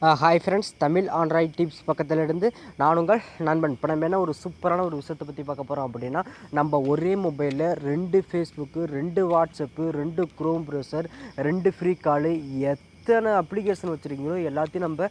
Hi friends, Tamil Android tips பக்கத்திலிருந்து நான் உங்கள் நண்பன். இப்போ நம்ம என்ன ஒரு சூப்பரான ஒரு விஷயத்தை பற்றி பார்க்க போகிறோம் அப்படின்னா, நம்ம ஒரே மொபைலில் 2 Facebook, 2 WhatsApp, 2 Chrome browser, 2 free காலு, எத்தனை அப்ளிகேஷன் வச்சுருக்கீங்களோ எல்லாத்தையும் நம்ம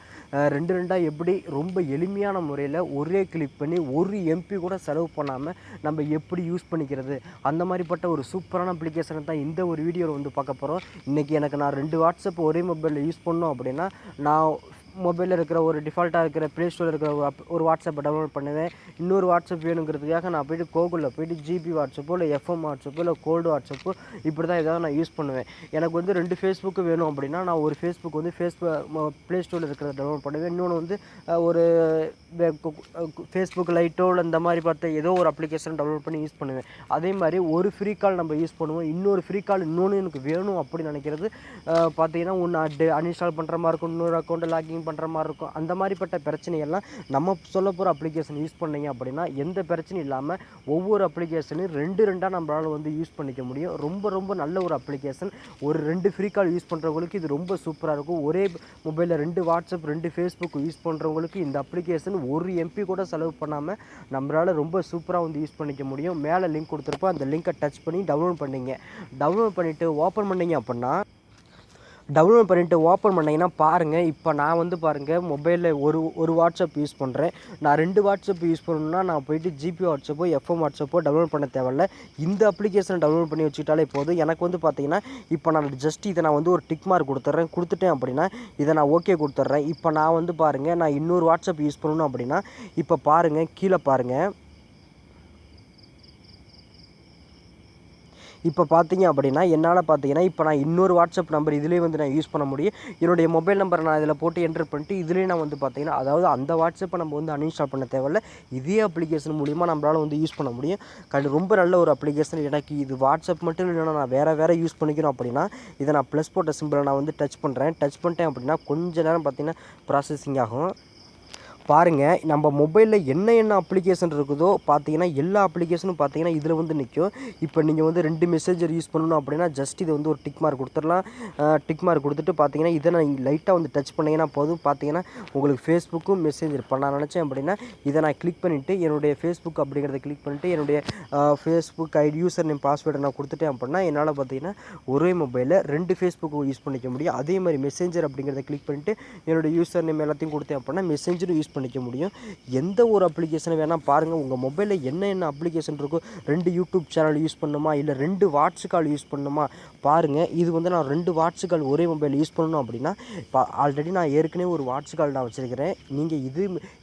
2 2 எப்படி ரொம்ப எளிமையான முறையில் ஒரே கிளிக் பண்ணி ஒரு எம்பி கூட செலவு பண்ணாமல் நம்ம எப்படி யூஸ் பண்ணிக்கிறது, அந்த மாதிரிப்பட்ட ஒரு சூப்பரான அப்ளிகேஷனை தான் இந்த ஒரு வீடியோவில் வந்து பார்க்க போகிறோம். இன்றைக்கி எனக்கு நான் 2 வாட்ஸ்அப் ஒரே மொபைலில் யூஸ் பண்ணோம் அப்படின்னா, நான் மொபைலில் இருக்கிற ஒரு டிஃபால்ட்டாக இருக்கிற ப்ளே ஸ்டோரில் இருக்கிற ஒரு வாட்ஸ்அப்பை டவுன்லோட் பண்ணுவேன். இன்னொரு வாட்ஸ்அப் வேணுங்கிறதுக்காக நான் போய்ட்டு கூகுளில் போய்ட்டு ஜிபி வாட்ஸ்அப்போ இல்லை எஃப்எம் வாட்ஸ்அப்போ இல்லை கோல்டு வாட்ஸ்அப்போ இப்படி தான் ஏதாவது நான் யூஸ் பண்ணுவேன். எனக்கு வந்து 2 ஃபேஸ்புக்கு வேணும் அப்படின்னா, நான் ஒரு ஃபேஸ்புக் வந்து ப்ளே ஸ்டோரில் இருக்கிறத டவுன்லோட் பண்ணுவேன். இன்னொன்று வந்து ஒரு ஃபேஸ்புக் லைட்டோ இல்லை இந்த மாதிரி பார்த்து ஏதோ ஒரு அப்ளிகேஷன் டவுன்லோட் பண்ணி யூஸ் பண்ணுவேன். அதே மாதிரி ஒரு ஃப்ரீ கால் நம்ம யூஸ் பண்ணுவோம். இன்னொரு ஃப்ரீ கால் இன்னொன்று எனக்கு வேணும் அப்படின்னு நினைக்கிறது பார்த்தீங்கன்னா, ஒன்று அன்இன்ஸ்டால் பண்ணுற மாதிரி இருக்கும், இன்னொரு அக்கௌண்ட்டை லாகின் பண்ணுற மாதிரி இருக்கும். அந்த மாதிரிப்பட்ட பிரச்சனையெல்லாம் நம்ம சொல்ல போகிற அப்ளிகேஷன் யூஸ் பண்ணிங்க அப்படின்னா எந்த பிரச்சனையும் இல்லாமல் ஒவ்வொரு அப்ளிகேஷனையும் 2 2 நம்மளால் வந்து யூஸ் பண்ணிக்க முடியும். ரொம்ப ரொம்ப நல்ல ஒரு அப்ளிகேஷன். ஒரு 2 ஃப்ரீ கால் யூஸ் பண்ணுறவங்களுக்கு இது ரொம்ப சூப்பராக இருக்கும். ஒரே மொபைலில் 2 வாட்ஸ்அப், 2 ஃபேஸ்புக் யூஸ் பண்ணுறவங்களுக்கு இந்த அப்ளிகேஷன் ஒரு எம்பி கூட செலவு பண்ணாமல் நம்மளால் ரொம்ப சூப்பராக வந்து யூஸ் பண்ணிக்க முடியும். மேலே லிங்க் கொடுத்துருப்போம், அந்த லிங்கை டச் பண்ணி டவுன்லோட் பண்ணிவிட்டு ஓப்பன் பண்ணிங்க அப்படின்னா, டவுன்லோட் பண்ணிவிட்டு ஓப்பன் பண்ணிங்கன்னா பாருங்கள், இப்போ நான் வந்து பாருங்கள் மொபைலில் ஒரு வாட்ஸ்அப் யூஸ் பண்ணுறேன். நான் 2 வாட்ஸ்அப் யூஸ் பண்ணணுன்னா நான் போய்ட்டு ஜிபி வாட்ஸ்அப்போ எஃப்எம் வாட்ஸ்அப்போ டவுன்லோட் பண்ண தேவையில்ல. இந்த அப்ளிகேஷனை டவுன்லோட் பண்ணி வச்சுக்கிட்டாலே போதும். எனக்கு வந்து பார்த்தீங்கன்னா, இப்போ நான் ஜஸ்ட் இதை நான் வந்து ஒரு டிக் மார்க் கொடுத்துட்டேன் அப்படின்னா இதை நான் ஓகே கொடுத்துட்றேன். இப்போ நான் வந்து பாருங்கள், நான் இன்னொரு வாட்ஸ்அப் யூஸ் பண்ணணும் அப்படின்னா இப்போ பாருங்கள், கீழே பாருங்கள். இப்போ பார்த்தீங்க அப்படின்னா என்னால் பார்த்தீங்கன்னா, இப்போ நான் இன்னொரு வாட்ஸ்அப் நம்பர் இதிலே வந்து நான் யூஸ் பண்ண முடியும். என்னுடைய மொபைல் நம்பரை நான் இதில் போட்டு என்ட்ரு பண்ணிட்டு இதிலே நான் வந்து பார்த்தீங்கன்னா, அதாவது அந்த வாட்ஸ்அப்பை நம்ம வந்து அன்இன்ஸ்டால் பண்ண தேவையில்ல. இதே அப்ளிகேஷன் மூலிமா நம்மளால் வந்து யூஸ் பண்ண முடியும். ரொம்ப நல்ல ஒரு அப்ளிகேஷன். எனக்கு இது வாட்ஸ்அப் மட்டும் இல்லைன்னா நான் வேறு யூஸ் பண்ணிக்கணும் அப்படின்னா, இதை நான் ப்ளஸ் போட்ட சிம்பிளை நான் வந்து டச் பண்ணிட்டேன் அப்படின்னா கொஞ்ச நேரம் பார்த்தீங்கன்னா ப்ராசஸிங் ஆகும். பாருங்கள், நம்ம மொபைலில் என்ன அப்ளிகேஷன் இருக்குதோ பார்த்தீங்கன்னா எல்லா அப்ளிகேஷனும் பார்த்தீங்கன்னா இதில் வந்து நிற்கும். இப்போ நீங்கள் வந்து 2 மெசேஜர் யூஸ் பண்ணணும் அப்படின்னா ஜஸ்ட் இதை வந்து ஒரு டிக் மார்க் கொடுத்துடலாம். டிக் மார்க் கொடுத்துட்டு பார்த்தீங்கன்னா இதை நான் லைட்டாக வந்து டச் பண்ணிங்கன்னா போதும். பார்த்தீங்கன்னா உங்களுக்கு ஃபேஸ்புக்கும் மெசேஜர் இப்போ நான் நினச்சேன் அப்படின்னா இதை நான் கிளிக் பண்ணிவிட்டு என்னுடைய ஃபேஸ்புக் அப்படிங்கிறத கிளிக் பண்ணிவிட்டு என்னுடைய ஃபேஸ்புக் ஐடி யூசர் நேம் பாஸ்வேர்டை நான் கொடுத்துட்டேன் அப்படின்னா என்னால் பார்த்தீங்கன்னா ஒரே மொபைலில் 2 ஃபேஸ்புக்கு யூஸ் பண்ணிக்க முடியும். அதே மாதிரி மெசேஞ்சர் அப்படிங்கிறத கிளிக் பண்ணிவிட்டு என்னுடைய யூசர் நேம் எல்லாத்தையும் கொடுத்தேன் அப்படின்னா மெசேஞ்சரும் யூஸ் பண்ணிக்க முடியும். எந்த ஒரு அப்ளிகேஷனை வேணால் பாருங்கள், உங்கள் மொபைலில் என்ன அப்ளிகேஷன் இருக்கோ, 2 யூடியூப் சேனல் யூஸ் பண்ணணுமா இல்லை 2 வாட்ஸ் கால் யூஸ் பண்ணணுமா பாருங்கள். இது வந்து நான் 2 வாட்ஸ் கால் ஒரே மொபைல் யூஸ் பண்ணணும் அப்படின்னா இப்போ ஆல்ரெடி நான் ஏற்கனவே ஒரு வாட்ஸ் கால் நான் வச்சுருக்கிறேன். நீங்கள்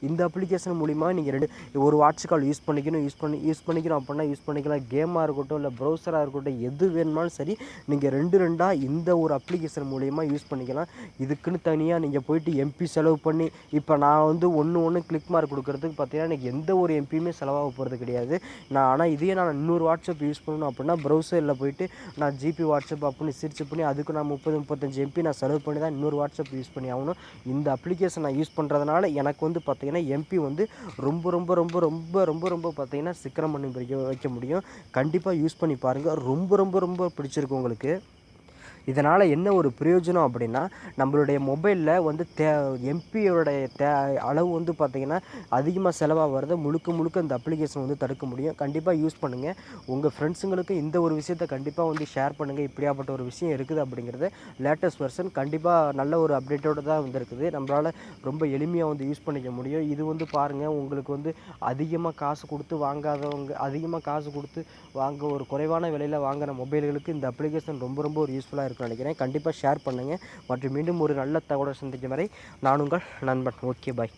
இந்த அப்ளிகேஷன் மூலிமா நீங்கள் ஒரு வாட்ஸ் கால் யூஸ் பண்ணிக்கணும் அப்படின்னா யூஸ் பண்ணிக்கலாம். கேமாக இருக்கட்டும் இல்லை ப்ரௌசராக இருக்கட்டும், எது வேணுமாலும் சரி நீங்கள் 2 2 இந்த ஒரு அப்ளிகேஷன் மூலிமா யூஸ் பண்ணிக்கலாம். இதுக்குன்னு தனியாக நீங்கள் போயிட்டு எம்பி செலவு பண்ணி இப்போ நான் வந்து ஒன்று கிளிக் மார்க் கொடுக்குறதுக்கு பார்த்தீங்கன்னா எனக்கு எந்த ஒரு எம்பியுமே செலவாக போகிறது கிடையாது. ஆனால் இதையே நான் இன்னொரு வாட்ஸ்அப் யூஸ் பண்ணணும் அப்படின்னா ப்ரௌசரில் போய்ட்டு நான் ஜிபி வாட்ஸ்அப் அப்படின்னு சர்ச் பண்ணி அதுக்கு நான் 30-35 எம்பி நான் செலவு பண்ணி தான் இன்னொரு வாட்ஸ்அப் யூஸ் பண்ணி ஆகணும். இந்த அப்ளிகேஷன் நான் யூஸ் பண்ணுறதுனால எனக்கு வந்து பார்த்தீங்கன்னா எம்பி வந்து ரொம்ப ரொம்ப ரொம்ப ரொம்ப ரொம்ப ரொம்ப பார்த்தீங்கன்னா சிக்கனம் பண்ணி வைக்க முடியும். கண்டிப்பாக யூஸ் பண்ணி பாருங்கள். ரொம்ப ரொம்ப ரொம்ப பிடிச்சிருக்கு உங்களுக்கு. இதனால் என்ன ஒரு பிரயோஜனம் அப்படின்னா, நம்மளுடைய மொபைலில் வந்து எம்பியோடைய அளவு வந்து பார்த்திங்கன்னா அதிகமாக செலவாக வரதை முழுக்க இந்த அப்ளிகேஷன் வந்து தடுக்க முடியும். கண்டிப்பாக யூஸ் பண்ணுங்கள். உங்கள் ஃப்ரெண்ட்ஸுங்களுக்கு இந்த ஒரு விஷயத்தை கண்டிப்பாக வந்து ஷேர் பண்ணுங்கள். இப்படியாப்பட்ட ஒரு விஷயம் இருக்குது அப்படிங்கிறது. லேட்டஸ்ட் வெர்ஷன் கண்டிப்பாக நல்ல ஒரு அப்டேட்டோடு தான் வந்திருக்குது. நம்மளால் ரொம்ப எளிமையாக வந்து யூஸ் பண்ணிக்க முடியும். இது வந்து பாருங்கள், உங்களுக்கு வந்து அதிகமாக காசு கொடுத்து வாங்க ஒரு குறைவான விலையில் வாங்கின மொபைல்களுக்கு இந்த அப்ளிகேஷன் ரொம்ப ரொம்ப ஒரு யூஸ்ஃபுல்லாக இருக்கும்னு நினைக்கிறேன். கண்டிப்பாக ஷேர் பண்ணுங்கள். மற்றும் மீண்டும் ஒரு நல்ல தகவலை சந்திக்கும் வரை நான் உங்கள் நண்பன். ஓகே, பாய்.